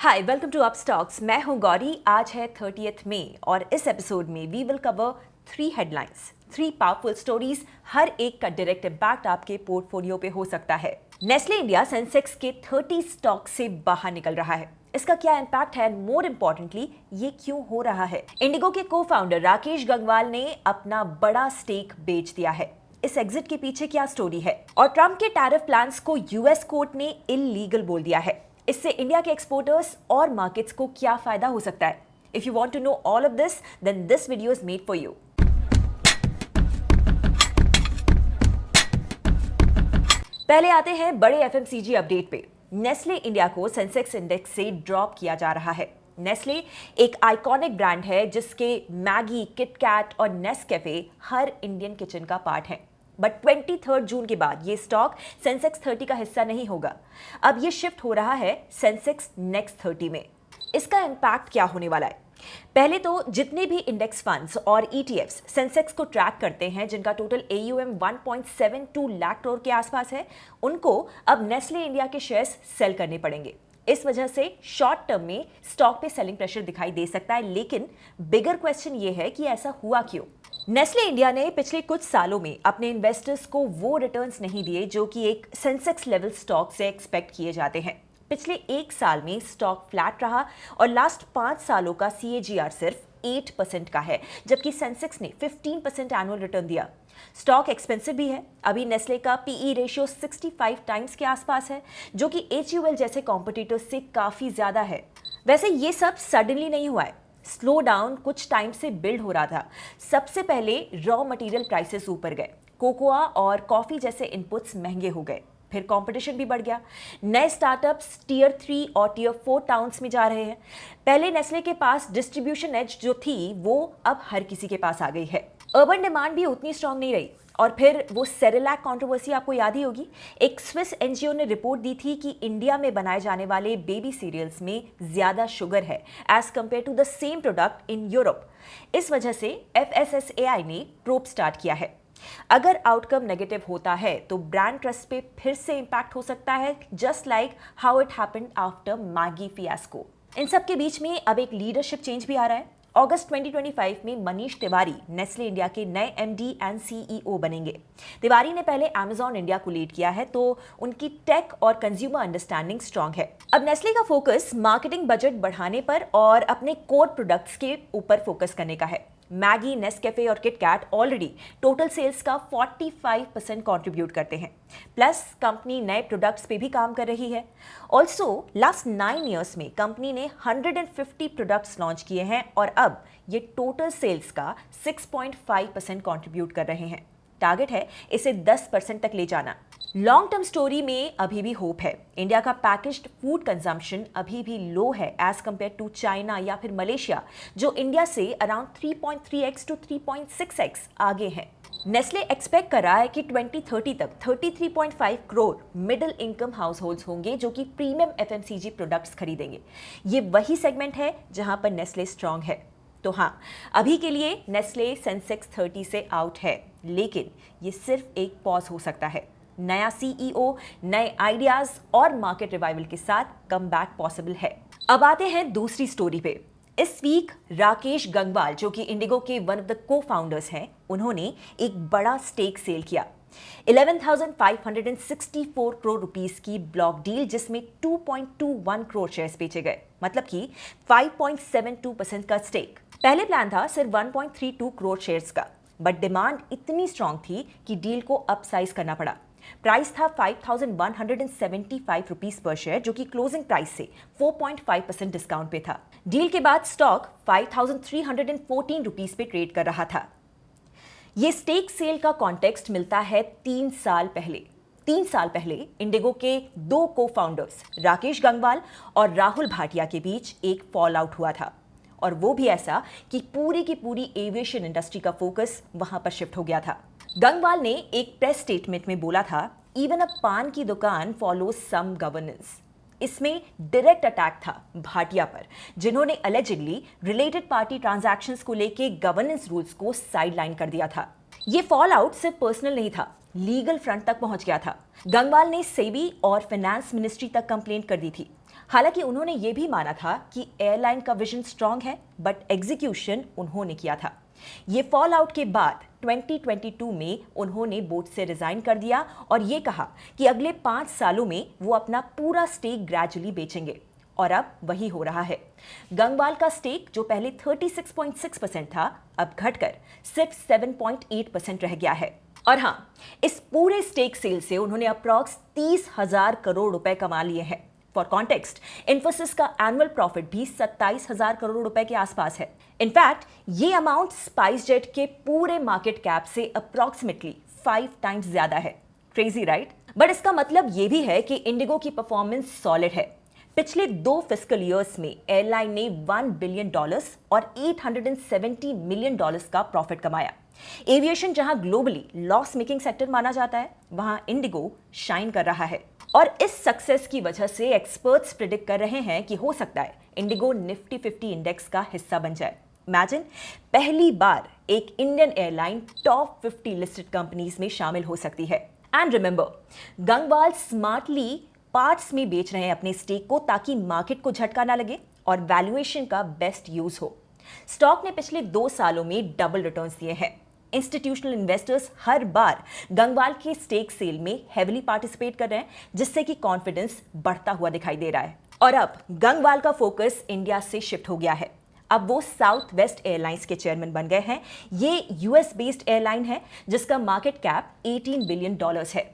Hi welcome to Upstox. मैं हूं गौरी। आज है 30 मई और इस एपिसोड में we will cover 3 headlines, 3 powerful stories. हर एक का डायरेक्ट इंपैक्ट आपके पोर्टफोलियो पे हो सकता है। नेस्ले इंडिया सेंसेक्स के 30 स्टॉक से बाहर निकल रहा है। इसका क्या इंपैक्ट है, मोर इंपॉर्टेंटली ये क्यों हो रहा है। इंडिगो के को फाउंडर राकेश गंगवाल ने अपना बड़ा स्टेक बेच दिया है। इस एग्जिट के पीछे क्या स्टोरी है और ट्रंप के टैरिफ प्लान्स को यूएस कोर्ट ने इल्लीगल बोल दिया है। इससे इंडिया के एक्सपोर्टर्स और मार्केट्स को क्या फायदा हो सकता है। If you want to know all of this, then this video is made for you. पहले आते हैं बड़े एफएमसीजी अपडेट पे। नेस्ले इंडिया को सेंसेक्स इंडेक्स से ड्रॉप किया जा रहा है। नेस्ले एक आइकॉनिक ब्रांड है जिसके मैगी, किटकैट और नेस्कैफे हर इंडियन किचन का पार्ट है। बट 23 जून के बाद ये स्टॉक सेंसेक्स 30 का हिस्सा नहीं होगा। अब ये शिफ्ट हो रहा है सेंसेक्स नेक्स्ट 30 में। इसका इंपैक्ट क्या होने वाला है? पहले तो जितने भी इंडेक्स फंड्स और ईटीएफ्स सेंसेक्स को ट्रैक करते हैं, जिनका टोटल एयूएम 1.72 लाख करोड़ के आसपास है, उनको अब नेस्ले इंडिया के शेयर्स सेल करने पड़ेंगे। इस वजह से शॉर्ट टर्म में स्टॉक पे सेलिंग प्रेशर दिखाई दे सकता है, लेकिन बिगर क्वेश्चन ये है कि ऐसा हुआ क्यों। नेस्ले इंडिया ने पिछले कुछ सालों में अपने इन्वेस्टर्स को वो रिटर्न्स नहीं दिए जो कि एक सेंसेक्स लेवल स्टॉक से एक्सपेक्ट किए जाते हैं। पिछले एक साल में स्टॉक फ्लैट रहा और लास्ट 5 सालों का CAGR सिर्फ 8% का है, जबकि सेंसेक्स ने 15% एनुअल रिटर्न दिया। स्टॉक एक्सपेंसिव भी है। अभी नेस्ले का PE रेशियो 65 टाइम्स के आसपास है, जो कि HUL जैसे कॉम्पिटिटर्स से काफी ज्यादा है। वैसे ये सब सडनली नहीं हुआ है। स्लो डाउन कुछ टाइम से बिल्ड हो रहा था। सबसे पहले रॉ मटेरियल प्राइसेस ऊपर गए, कोकोआ और कॉफी जैसे इनपुट्स महंगे हो गए, फिर कंपटीशन भी बढ़ गया। नए स्टार्टअप्स टियर 3 और टियर 4 टाउन्स में जा रहे हैं। पहले नेस्ले के पास डिस्ट्रीब्यूशन एज जो थी वो अब हर किसी के पास आ गई है। अर्बन डिमांड भी उतनी स्ट्रांग नहीं रही। और फिर वो सेरेलैक कंट्रोवर्सी आपको याद ही होगी। एक स्विस एनजीओ ने रिपोर्ट दी थी कि इंडिया में बनाए जाने वाले बेबी सीरियल्स में ज्यादा शुगर है as compared to the same product in Europe. इस वजह से FSSAI ने प्रोब स्टार्ट किया है। अगर आउटकम नेगेटिव होता है तो ब्रांड ट्रस्ट पे फिर से इंपैक्ट हो सकता है, just like how it happened after Maggi fiasco. इन सब के बीच में अब एक लीडरशिप चेंज भी आ रहा है। अगस्त 2025 में मनीष तिवारी नेस्ले इंडिया के नए MD एंड CEO बनेंगे। तिवारी ने पहले Amazon इंडिया को लीड किया है, तो उनकी टेक और कंज्यूमर अंडरस्टैंडिंग स्ट्रांग है। अब नेस्ले का फोकस मार्केटिंग बजट बढ़ाने पर और अपने कोर प्रोडक्ट्स के ऊपर फोकस करने का है। मैगी, नेस्कैफे और किटकैट ऑलरेडी टोटल सेल्स का 45% कंट्रीब्यूट करते हैं। प्लस कंपनी नए प्रोडक्ट्स पे भी काम कर रही है। ऑल्सो लास्ट 9 इयर्स में कंपनी ने 150 प्रोडक्ट्स लॉन्च किए हैं और अब ये टोटल सेल्स का 6.5% कंट्रीब्यूट कर रहे हैं। टारगेट है इसे 10% तक ले जाना। लॉन्ग टर्म स्टोरी में अभी भी होप है। इंडिया का पैकेज्ड फूड कंजम्पशन अभी भी लो है एज कंपेयर टू चाइना या फिर मलेशिया, जो इंडिया से अराउंड 3.3x टू 3.6x आगे है। नेस्ले एक्सपेक्ट कर रहा है कि 2030 तक 33.5 crore middle income house holds होंगे जो कि प्रीमियम FMCG प्रोडक्ट्स खरीदेंगे। ये वही सेगमेंट है जहां पर नेस्ले स्ट्रांग है। तो हाँ, अभी के लिए नेस्ले सेंसेक्स 30 से आउट है, लेकिन ये सिर्फ एक पॉज हो सकता है। नया CEO, नए आइडियाज और मार्केट रिवाइवल के साथ कम बैक पॉसिबल है। अब आते हैं दूसरी स्टोरी पे। इस वीक राकेश गंगवाल, जो कि इंडिगो के वन ऑफ द को फाउंडर्स हैं, उन्होंने एक बड़ा स्टेक सेल किया। 11,564 करोड़ रुपीस की ब्लॉक डील, जिसमें 2.21 करोड़ शेयर्स बेचे गए, मतलब कि 5.72% का स्टेक। पहले प्लान था सिर्फ 1.32 करोड़ शेयर्स का, बट डिमांड इतनी स्ट्रांग थी कि डील को अपसाइज करना पड़ा। प्राइस था 5,175 रुपीस पर शेयर, जो कि क्लोजिंग प्राइस से 4.5% डिस्काउंट पे था। डील के बाद स्टॉक 5,314 रुपीस पे ट्रेड कर रहा था। ये स्टेक सेल का कॉन्टेक्स्ट मिलता है 3 साल पहले। 3 साल पहले इंडिगो के 2 को फाउंडर्स राकेश गंगवाल और राहुल भाटिया के बीच एक फॉल आउट हुआ था, और वो भी ऐसा कि पूरी की पूरी एविएशन इंडस्ट्री का फोकस वहां पर शिफ्ट हो गया था। गंगवाल ने एक प्रेस स्टेटमेंट में बोला था, इवन अ पान की दुकान फॉलोज सम गवर्नेंस। इसमें डायरेक्ट अटैक था भाटिया पर, जिन्होंने अलेजिडली रिलेटेड पार्टी ट्रांजैक्शंस को लेके गवर्नेंस रूल्स को साइडलाइन कर दिया था। ये फॉल आउट सिर्फ पर्सनल नहीं था, लीगल फ्रंट तक पहुंच गया था। गंगवाल ने सेबी और फाइनेंस मिनिस्ट्री तक कंप्लेंट कर दी थी। हालांकि उन्होंने ये भी माना था कि एयरलाइन का विजन स्ट्रांग है, बट एग्जीक्यूशन उन्होंने किया था। ये फॉल आउट के बाद 2022 में उन्होंने बोर्ड से रिजाइन कर दिया और ये कहा कि अगले 5 सालों में वो अपना पूरा स्टेक ग्रेजुअली बेचेंगे, और अब वही हो रहा है। गंगवाल का स्टेक जो पहले 36.6% था, अब घटकर सिर्फ 7.8% रह गया है। और हाँ, इस पूरे स्टेक सेल से उन्होंने अप्रॉक्स 30,000 करोड़ रुपए कमा लिए हैं। फॉर कॉन्टेक्स्ट, इन्फोसिस का एनुअल प्रॉफिट भी 27,000 करोड़ रुपए के आसपास है। इनफैक्ट ये अमाउंट स्पाइसजेट के पूरे मार्केट कैप से अप्रॉक्सीमेटली 5 टाइम्स ज्यादा है। Crazy right? बट इसका मतलब ये भी है कि इंडिगो की परफॉर्मेंस सॉलिड है। पिछले 2 फिस्कल ईयर्स में एयरलाइन ने $1 बिलियन और $870 मिलियन का प्रॉफिट कमाया। एविएशन जहां ग्लोबली लॉस मेकिंग सेक्टर माना जाता है, वहां इंडिगो शाइन कर रहा है। और इस सक्सेस की वजह से एक्सपर्ट्स प्रिडिक्ट कर रहे हैं कि हो सकता है इंडिगो निफ्टी 50 इंडेक्स का हिस्सा बन जाए। इमेजिन, पहली बार एक Indian airline top 50 listed companies में शामिल हो सकती है। And remember, Gangwal smartly parts में बेच रहे हैं अपने स्टेक को ताकि मार्केट को झटका ना लगे और वैल्यूएशन का बेस्ट यूज हो। स्टॉक ने पिछले 2 सालों में डबल रिटर्न्स दिए हैं। इंस्टीट्यूशनल इन्वेस्टर्स हर बार गंगवाल के स्टेक सेल में हेविली पार्टिसिपेट कर रहे हैं, जिससे कि कॉन्फिडेंस बढ़ता हुआ दिखाई दे रहा है। और अब गंगवाल का फोकस इंडिया से शिफ्ट हो गया है। अब वो साउथ वेस्ट एयरलाइंस के चेयरमैन बन गए हैं। ये यूएस बेस्ड एयरलाइन है जिसका मार्केट कैप $18 बिलियन है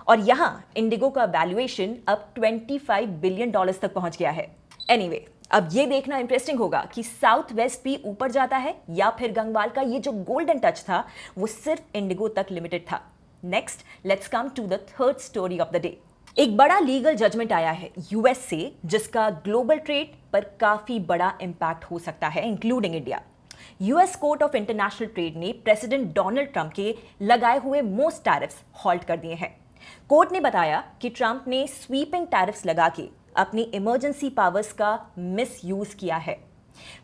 और यहां इंडिगो का वैल्यूएशन अब $25 बिलियन तक पहुंच गया है। एनीवे, अब ये देखना इंटरेस्टिंग होगा कि साउथ वेस्ट भी ऊपर जाता है या फिर गंगवाल का ये जो गोल्डन टच था वो सिर्फ इंडिगो तक लिमिटेड था। Next, let's come to the third story of the day. एक बड़ा लीगल जजमेंट आया है यूएस से, जिसका ग्लोबल ट्रेड पर काफी बड़ा इंपैक्ट हो सकता है, including India. US court of international trade ने प्रेसिडेंट डोनाल्ड ट्रंप के लगाए हुए मोस्ट टैरिफ्स हॉल्ट कर दिए हैं। कोर्ट ने बताया कि ट्रंप ने स्वीपिंग टैरिफ्स लगा के अपनी इमरजेंसी पावर्स का मिसयूज किया है।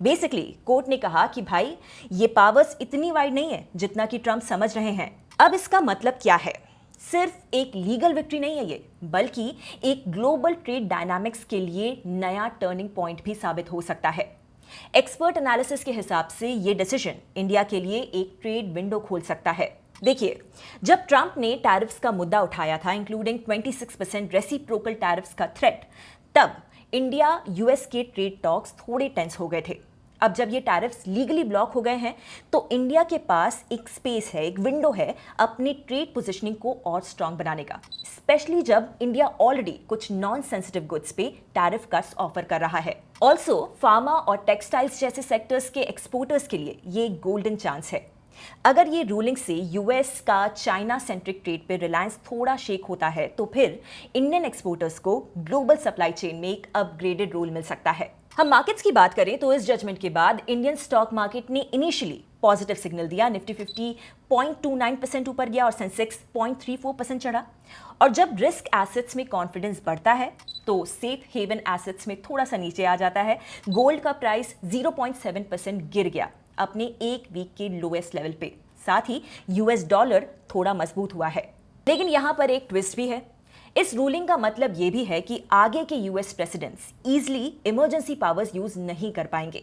बेसिकली कोर्ट ने कहा कि भाई, ये पावर्स इतनी वाइड नहीं है जितना कि ट्रंप समझ रहे हैं। अब इसका मतलब क्या है? सिर्फ एक लीगल विक्ट्री नहीं है ये, बल्कि एक ग्लोबल ट्रेड डायनामिक्स के लिए नया टर्निंग पॉइंट भी साबित हो सकता है। एक्सपर्ट एनालिसिस के हिसाब से ये डिसीजन इंडिया के लिए एक ट्रेड विंडो खोल सकता है। देखिए, जब ट्रंप ने टैरिफ्स का मुद्दा उठाया था, इंक्लूडिंग 26% रेसिप्रोकल टैरिफ्स का थ्रेट, तब इंडिया यूएस के ट्रेड टॉक्स थोड़े टेंस हो गए थे। अब जब ये टैरिफ्स लीगली ब्लॉक हो गए हैं, तो इंडिया के पास एक स्पेस है, एक विंडो है अपनी ट्रेड पोजीशनिंग को और स्ट्रांग बनाने का, स्पेशली जब इंडिया ऑलरेडी कुछ नॉन सेंसिटिव गुड्स पे टैरिफ कट्स ऑफर कर रहा है। ऑल्सो फार्मा और टेक्सटाइल्स जैसे सेक्टर्स के एक्सपोर्टर्स के लिए ये गोल्डन चांस है। अगर ये रूलिंग से यूएस का चाइना सेंट्रिक ट्रेड पे रिलायंस थोड़ा शेक होता है, तो फिर इंडियन एक्सपोर्टर्स को ग्लोबल सप्लाई चेन में एक अपग्रेडेड रोल मिल सकता है। हम मार्केट्स की बात करें तो इस जजमेंट के बाद इंडियन स्टॉक मार्केट ने इनिशियली पॉजिटिव सिग्नल दिया। निफ्टी 50 0.29% ऊपर गया और सेंसेक्स 0.34% चढ़ा। और जब रिस्क एसेट्स में कॉन्फिडेंस बढ़ता है तो सेफ हेवन एसेट्स में थोड़ा सा नीचे आ जाता है। गोल्ड का प्राइस 0.7% गिर गया अपने एक वीक के लोएस्ट लेवल पे। साथ ही यूएस डॉलर थोड़ा मजबूत हुआ है। लेकिन यहां पर एक ट्विस्ट भी है। इस रूलिंग का मतलब यह भी है कि आगे के US presidents easily emergency powers use नहीं कर पाएंगे,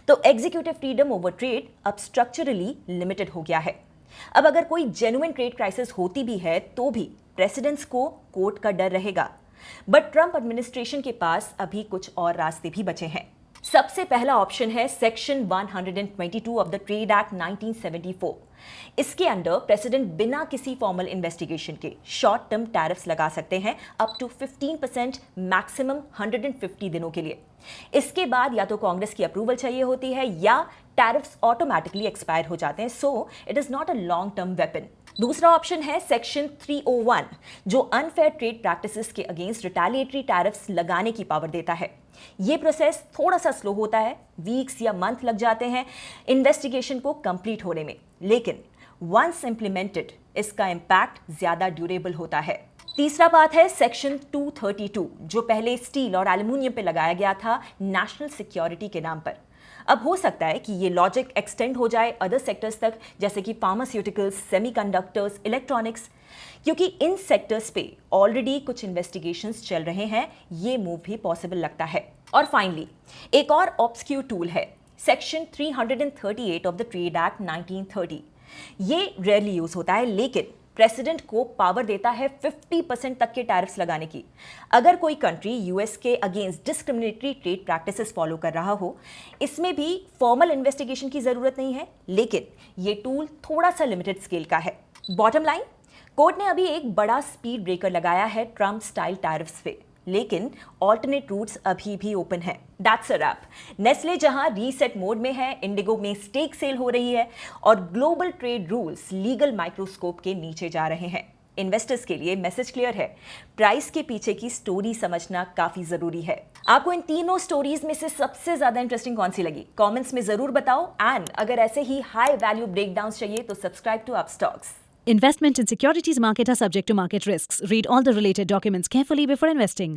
तो एग्जीक्यूटिव फ्रीडम ओवर ट्रेड अब स्ट्रक्चरली लिमिटेड हो गया है। अब अगर कोई जेन्युइन ट्रेड क्राइसिस होती भी है तो भी प्रेसिडेंट्स को कोर्ट का डर रहेगा। बट ट्रंप एडमिनिस्ट्रेशन के पास अभी कुछ और रास्ते भी बचे हैं। सबसे पहला ऑप्शन है section 122 of the trade act 1974। इसके अंडर प्रेसिडेंट बिना किसी फॉर्मल इन्वेस्टिगेशन के शॉर्ट टर्म टैरिफ्स लगा सकते हैं अप टू 15%, मैक्सिमम 150 दिनों के लिए। इसके बाद या तो कांग्रेस की अप्रूवल चाहिए होती है या टैरिफ्स ऑटोमेटिकली एक्सपायर हो जाते हैं। So it is not a long term weapon. दूसरा ऑप्शन है सेक्शन 301, जो अनफेयर ट्रेड प्रैक्टिसेस के अगेंस्ट रिटेलिएटरी टैरिफ्स लगाने की पावर देता है। ये प्रोसेस थोड़ा सा स्लो होता है, वीक्स या मंथ लग जाते हैं इन्वेस्टिगेशन को कंप्लीट होने में, लेकिन वंस इंप्लीमेंटेड इसका इंपैक्ट ज्यादा ड्यूरेबल होता है। तीसरा बात है सेक्शन 232, जो पहले स्टील और एल्यूमिनियम पे लगाया गया था नेशनल सिक्योरिटी के नाम पर। अब हो सकता है कि ये लॉजिक एक्सटेंड हो जाए अदर सेक्टर्स तक, जैसे कि फार्मास्यूटिकल्स, सेमीकंडक्टर्स, इलेक्ट्रॉनिक्स। क्योंकि इन सेक्टर्स पे ऑलरेडी कुछ इन्वेस्टिगेशंस चल रहे हैं, ये मूव भी पॉसिबल लगता है। और फाइनली एक और ऑब्सक्यूर टूल है section 338 of the trade act 1930। ये रेयरली यूज होता है, लेकिन प्रेसिडेंट को पावर देता है 50% तक के टैरिफ्स लगाने की। अगर कोई कंट्री यूएस के against discriminatory trade practices follow कर रहा हो, इसमें भी फॉर्मल इन्वेस्टिगेशन की जरूरत नहीं है, लेकिन ये टूल थोड़ा सा लिमिटेड स्केल का है। बॉटम लाइन, कोर्ट ने अभी एक बड़ा स्पीड ब्रेकर लगाया है ट्रम्प स्टाइल टैरिफ्स पे, लेकिन ऑल्टरनेट रूट्स अभी भी ओपन है। That's a wrap. नेस्ले जहां रीसेट मोड में है, इंडिगो में स्टेक सेल हो रही है और global trade rules legal microscope के नीचे जा रहे हैं। इन्वेस्टर्स के लिए मैसेज क्लियर है, प्राइस के पीछे की स्टोरी समझना काफी जरूरी है। आपको इन तीनों स्टोरीज में से सबसे ज्यादा इंटरेस्टिंग कौन सी लगी? कमेंट्स में जरूर बताओ। एंड अगर ऐसे ही हाई वैल्यू ब्रेकडाउन्स चाहिए तो subscribe to Upstox. Investment in securities market are subject to market risks. Read all the related documents carefully before investing.